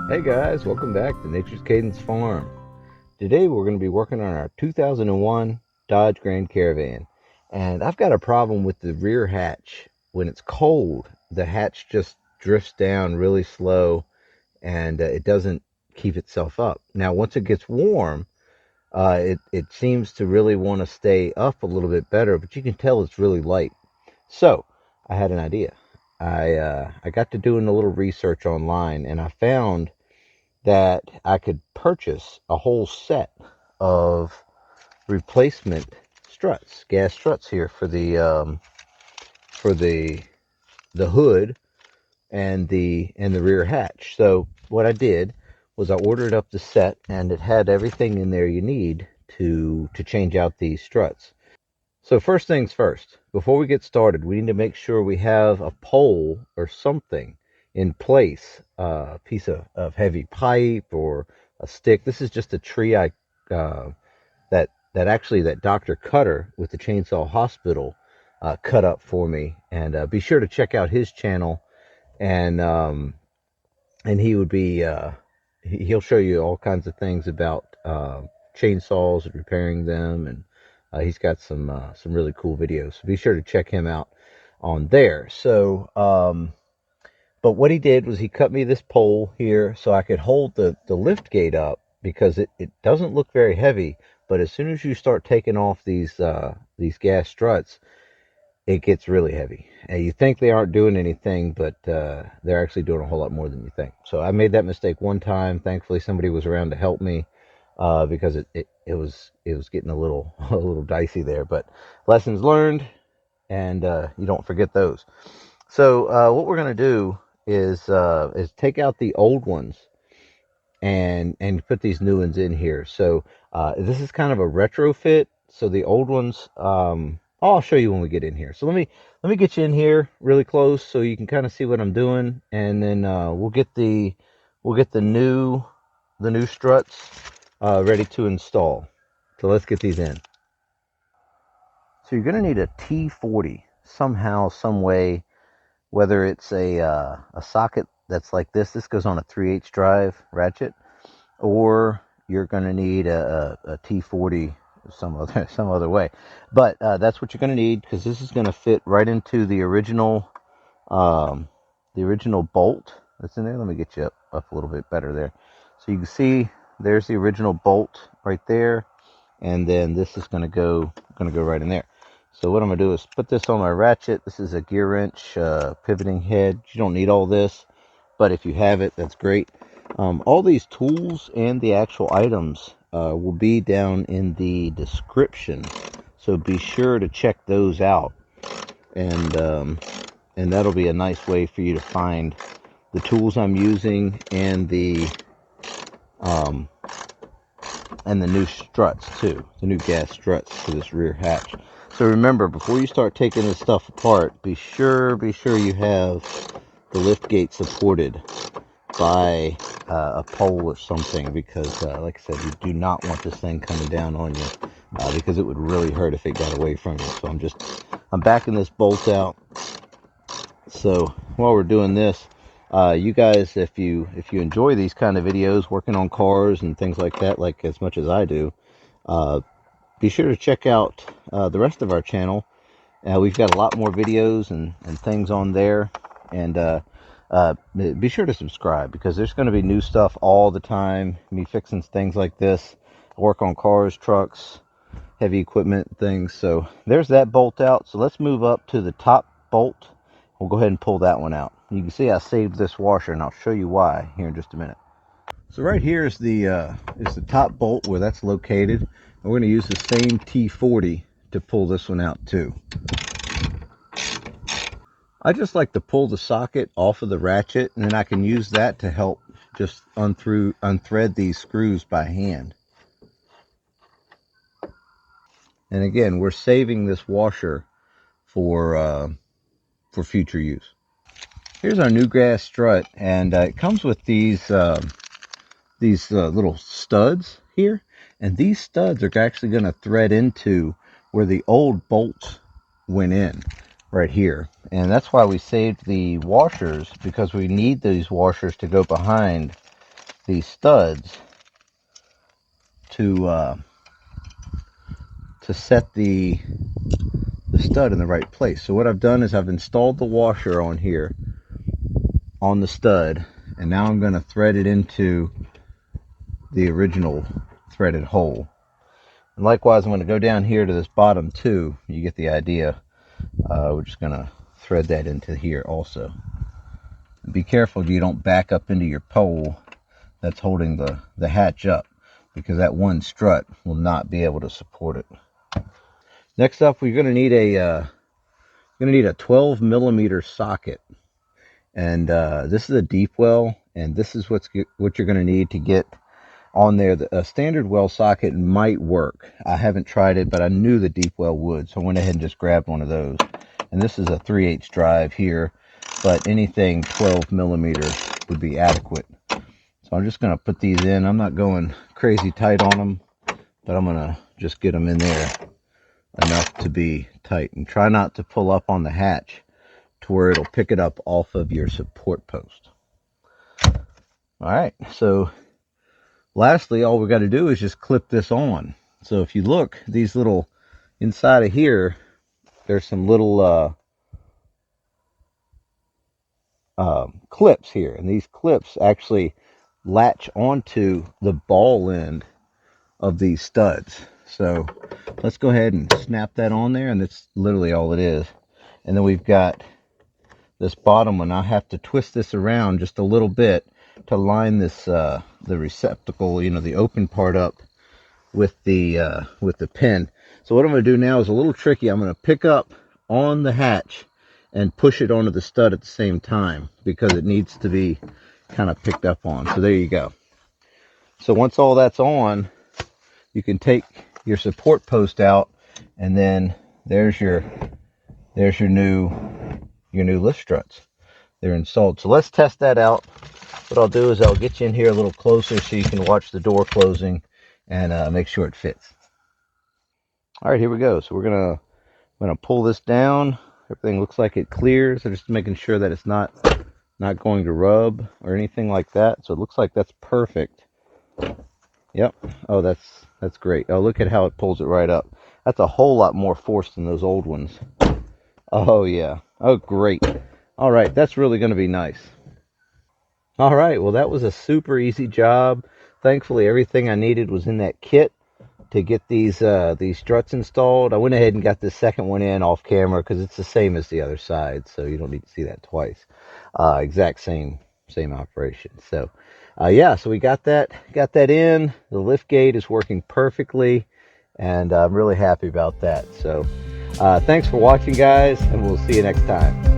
Hey guys, welcome back to Nature's Cadence Farm. Today we're going to be working on our 2001 Dodge Grand Caravan. And I've got a problem with the rear hatch. When it's cold, the hatch just drifts down really slow and it doesn't keep itself up. Now, once it gets warm, it seems to really want to stay up a little bit better, but you can tell it's really light. So, I had an idea. I got to doing a little research online and I found that I could purchase a whole set of replacement struts, gas struts here for the hood and the rear hatch. So what I did was I ordered up the set, and it had everything in there you need to change out these struts. So first things first, before we get started, we need to make sure we have a pole or something in place, a piece of heavy pipe or a stick. This is just a tree that Dr. Cutter with the Chainsaw Hospital cut up for me. And be sure to check out his channel, and he would be he'll show you all kinds of things about chainsaws and repairing them, and he's got some really cool videos. So be sure to check him out on there. So, but what he did was he cut me this pole here so I could hold the lift gate up, because it doesn't look very heavy, but as soon as you start taking off these gas struts, it gets really heavy. And you think they aren't doing anything, but they're actually doing a whole lot more than you think. So I made that mistake one time. Thankfully, somebody was around to help me, because it was getting a little a little dicey there. But lessons learned, and you don't forget those. So what we're gonna do is take out the old ones and put these new ones in here. So this is kind of a retrofit. So the old ones, I'll show you when we get in here. So let me get you in here really close so you can kind of see what I'm doing, and then we'll get the new struts ready to install. So let's get these in. So you're gonna need a T40 somehow, some way, whether it's a socket that's like this. This goes on a 3/8 drive ratchet, or you're going to need a T40 some other way. But that's what you're going to need, because this is going to fit right into the original bolt that's in there. Let me get you up a little bit better there, so you can see there's the original bolt right there, and then this is going to go right in there. So what I'm going to do is put this on my ratchet. This is a gear wrench, pivoting head. You don't need all this, but if you have it, that's great. All these tools and the actual items will be down in the description, so be sure to check those out, and that'll be a nice way for you to find the tools I'm using, um, and the new struts too, the new gas struts for this rear hatch. So remember, before you start taking this stuff apart, be sure you have the lift gate supported by a pole or something, because like I said, you do not want this thing coming down on you, because it would really hurt if it got away from you. So I'm backing this bolt out. So while we're doing this, you guys, if you enjoy these kind of videos, working on cars and things like that, like as much as I do, be sure to check out the rest of our channel. We've got a lot more videos and things on there, and be sure to subscribe, because there's going to be new stuff all the time. Me fixing things like this. I work on cars, trucks, heavy equipment, things. So there's that bolt out. So let's move up to the top bolt. We'll go ahead and pull that one out. You can see I saved this washer, and I'll show you why here in just a minute. So right here is the top bolt where that's located. And we're going to use the same T40 to pull this one out too. I just like to pull the socket off of the ratchet, and then I can use that to help just unthread these screws by hand. And again, we're saving this washer for future use. Here's our new gas strut, and it comes with these little studs here, and these studs are actually going to thread into where the old bolts went in, right here. And that's why we saved the washers, because we need these washers to go behind these studs to set the stud in the right place. So what I've done is I've installed the washer on here on the stud, and now I'm going to thread it into the original threaded hole. And likewise, I'm going to go down here to this bottom too. You get the idea. We're just going to thread that into here also. Be careful you don't back up into your pole that's holding the hatch up, because that one strut will not be able to support it. Next up, we're going to need a 12 millimeter socket, and this is a deep well, and this is what you're going to need to get on there. A standard well socket might work. I haven't tried it, but I knew the deep well would, so I went ahead and just grabbed one of those. And this is a 3/8 drive here, but anything 12 millimeter would be adequate. So I'm just going to put these in. I'm not going crazy tight on them, but I'm going to just get them in there enough to be tight, and try not to pull up on the hatch to where it'll pick it up off of your support post. All right, so lastly, all we got to do is just clip this on. So if you look, these little, inside of here, there's some little clips here, and these clips actually latch onto the ball end of these studs. So let's go ahead and snap that on there, and that's literally all it is. And then we've got this bottom one. I have to twist this around just a little bit to line this the receptacle, you know, the open part up with the pin. So what I'm going to do now is a little tricky. I'm going to pick up on the hatch and push it onto the stud at the same time, because it needs to be kind of picked up on. So there you go. So once all that's on, you can take your support post out, and then there's your new lift struts. They're installed. So let's test that out. What I'll do is I'll get you in here a little closer so you can watch the door closing and make sure it fits. All right, here we go. So we're gonna pull this down. Everything looks like it clears. So just making sure that it's not going to rub or anything like that. So it looks like that's perfect. Yep. Oh, that's great. Oh, look at how it pulls it right up. That's a whole lot more force than those old ones. Oh yeah. Oh, great. All right, that's really going to be nice. All right, well, that was a super easy job. Thankfully, everything I needed was in that kit to get these struts installed. I went ahead and got the second one in off camera because it's the same as the other side, so you don't need to see that twice. Exact same operation. So yeah, so we got that in. The lift gate is working perfectly, and I'm really happy about that. So thanks for watching, guys, and we'll see you next time.